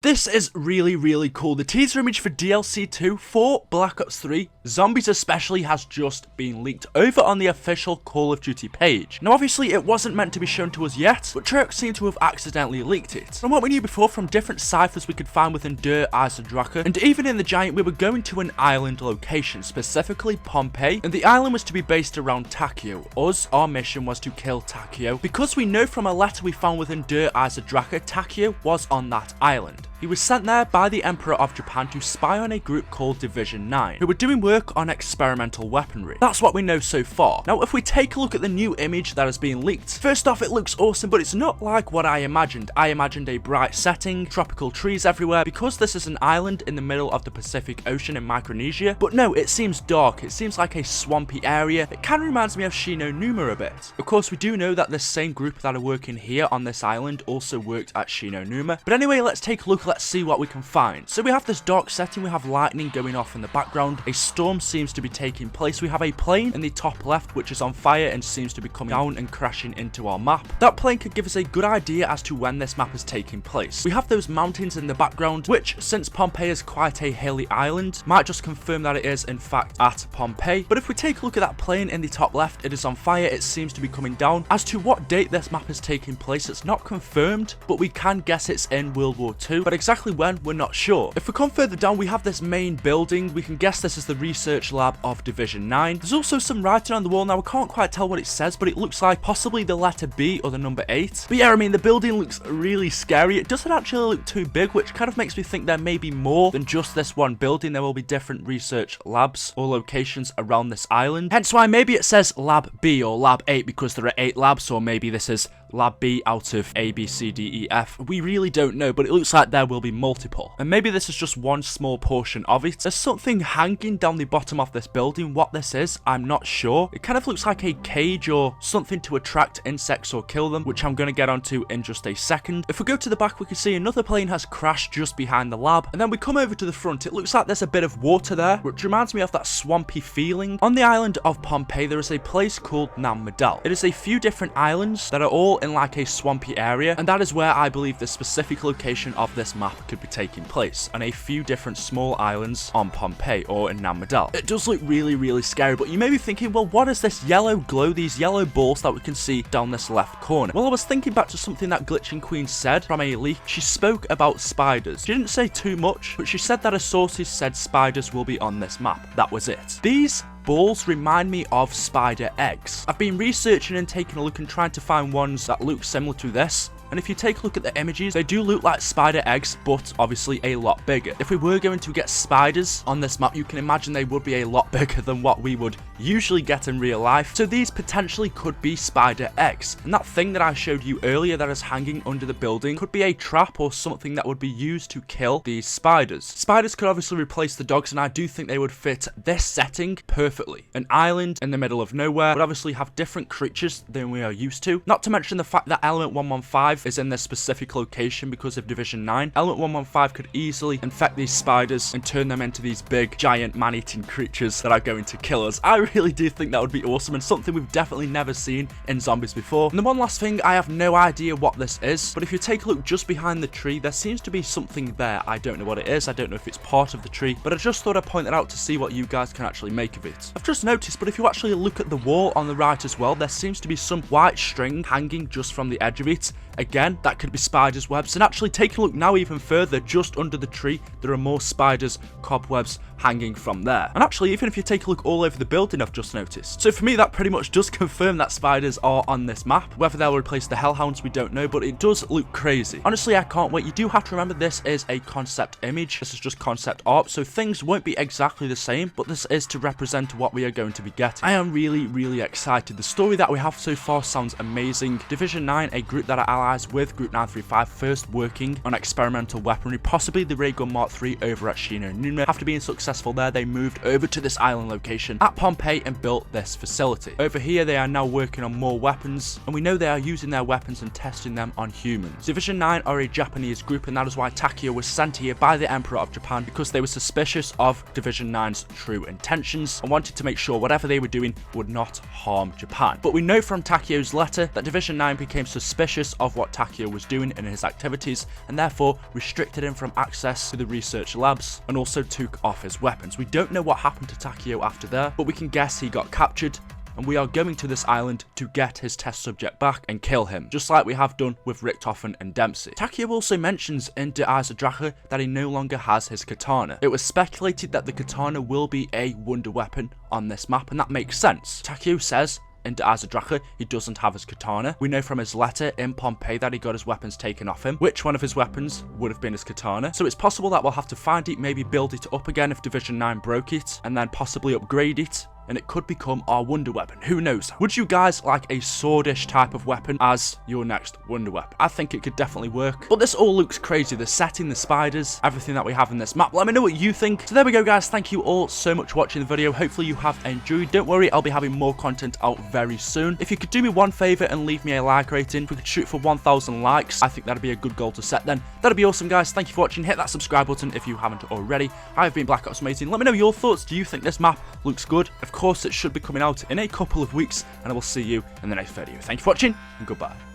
This is really cool. The teaser image for DLC2 for Black Ops 3, Zombies especially, has just been leaked over on the official Call of Duty page. Now obviously it wasn't meant to be shown to us yet, but Treyarch seemed to have accidentally leaked it. From what we knew before from different ciphers we could find within Der Eisendrache, and even in the Giant, we were going to an island location, specifically Pohnpei, and the island was to be based around Takeo. Our mission was to kill Takeo, because we know from a letter we found within Der Eisendrache, Takeo was on that island. He was sent there by the Emperor of Japan to spy on a group called Division 9, who were doing work on experimental weaponry. That's what we know so far. Now, if we take a look at the new image that has been leaked, first off, it looks awesome, but it's not like what I imagined. I imagined a bright setting, tropical trees everywhere, because this is an island in the middle of the Pacific Ocean in Micronesia. But no, it seems dark. It seems like a swampy area. It kind of reminds me of Shino Numa a bit. Of course, we do know that this same group that are working here on this island also worked at Shino Numa. But anyway, let's take a look. Let's see what we can find. So we have this dark setting, we have lightning going off in the background, a storm seems to be taking place, we have a plane in the top left which is on fire and seems to be coming down and crashing into our map. That plane could give us a good idea as to when this map is taking place. We have those mountains in the background, which, since Pohnpei is quite a hilly island, might just confirm that it is in fact at Pohnpei. But if we take a look at that plane in the top left, it is on fire, it seems to be coming down. As to what date this map is taking place, it's not confirmed, but we can guess it's in World War II, but exactly when, we're not sure. If we come further down, we have this main building. We can guess this is the research lab of Division 9. There's also some writing on the wall. Now, I can't quite tell what it says, but it looks like possibly the letter B or the number 8. But yeah, I mean, the building looks really scary. It doesn't actually look too big, which kind of makes me think there may be more than just this one building. There will be different research labs or locations around this island. Hence why maybe it says Lab B or Lab 8 because there are 8 labs, or maybe this is Lab B out of A, B, C, D, E, F. We really don't know, but it looks like there will be multiple. And maybe this is just one small portion of it. There's something hanging down the bottom of this building. What this is, I'm not sure. It kind of looks like a cage or something to attract insects or kill them, which I'm going to get onto in just a second. If we go to the back, we can see another plane has crashed just behind the lab. And then we come over to the front. It looks like there's a bit of water there, which reminds me of that swampy feeling. On the island of Pohnpei, there is a place called Nam Medal. It is a few different islands that are all in like a swampy area, and that is where I believe the specific location of this map could be taking place, on a few different small islands on Pohnpei or in Nam Medal. It does look really scary, but you may be thinking, well, what is this yellow glow, these yellow balls that we can see down this left corner? Well, I was thinking back to something that Glitching Queen said from a leak. She spoke about spiders. She didn't say too much, but she said that her sources said spiders will be on this map. That was it. These balls remind me of spider eggs. I've been researching and taking a look and trying to find ones that look similar to this. And if you take a look at the images, they do look like spider eggs, but obviously a lot bigger. If we were going to get spiders on this map, you can imagine they would be a lot bigger than what we would usually get in real life. So these potentially could be spider eggs. And that thing that I showed you earlier that is hanging under the building could be a trap or something that would be used to kill these spiders. Spiders could obviously replace the dogs, and I do think they would fit this setting perfectly. An island in the middle of nowhere would obviously have different creatures than we are used to. Not to mention the fact that Element 115 is in this specific location because of Division 9. Element 115 could easily infect these spiders and turn them into these big, giant, man-eating creatures that are going to kill us. I really do think that would be awesome and something we've definitely never seen in zombies before. And the one last thing, I have no idea what this is, but if you take a look just behind the tree, there seems to be something there. I don't know what it is. I don't know if it's part of the tree, but I just thought I'd point that out to see what you guys can actually make of it. I've just noticed, but if you actually look at the wall on the right as well, there seems to be some white string hanging just from the edge of it. Again, that could be spiders' webs. And actually, take a look now even further, just under the tree, there are more spiders' cobwebs hanging from there. And actually, even if you take a look all over the building, I've just noticed. So for me, that pretty much does confirm that spiders are on this map. Whether they'll replace the hellhounds, we don't know, but it does look crazy. Honestly, I can't wait. You do have to remember this is a concept image. This is just concept art, so things won't be exactly the same, but this is to represent what we are going to be getting. I am really excited. The story that we have so far sounds amazing. Division 9, a group that are allies with Group 935, first working on experimental weaponry, possibly the Ray Gun Mark III over at Shino Numa. After being successful there, they moved over to this island location at Pohnpei and built this facility. Over here, they are now working on more weapons, and we know they are using their weapons and testing them on humans. Division 9 are a Japanese group, and that is why Takeo was sent here by the Emperor of Japan, because they were suspicious of Division 9's true intentions and wanted to make sure whatever they were doing would not harm Japan. But we know from Takeo's letter that Division 9 became suspicious of of what Takeo was doing in his activities, and therefore restricted him from access to the research labs, and also took off his weapons. We don't know what happened to Takeo after there, but we can guess he got captured, and we are going to this island to get his test subject back and kill him, just like we have done with Richtofen and Dempsey. Takeo also mentions in Der Eise Drache that he no longer has his katana. It was speculated that the katana will be a wonder weapon on this map, and that makes sense. Takeo says in Der Eise Drache he doesn't have his katana. We know from his letter in Pohnpei that he got his weapons taken off him. Which one of his weapons would have been his katana? So it's possible that we'll have to find it, maybe build it up again if Division 9 broke it, and then possibly upgrade it, and it could become our wonder weapon. Who knows? Would you guys like a swordish type of weapon as your next wonder weapon? I think it could definitely work. But this all looks crazy. The setting, the spiders, everything that we have in this map. Let me know what you think. So there we go, guys. Thank you all so much for watching the video. Hopefully you have enjoyed. Don't worry, I'll be having more content out very soon. If you could do me one favor and leave me a like rating, if we could shoot for 1,000 likes, I think that'd be a good goal to set then. That'd be awesome, guys. Thank you for watching. Hit that subscribe button if you haven't already. I've been BlackOpsAmazing. Let me know your thoughts. Do you think this map looks good? Of course, it should be coming out in a couple of weeks, and I will see you in the next video. Thank you for watching, and goodbye.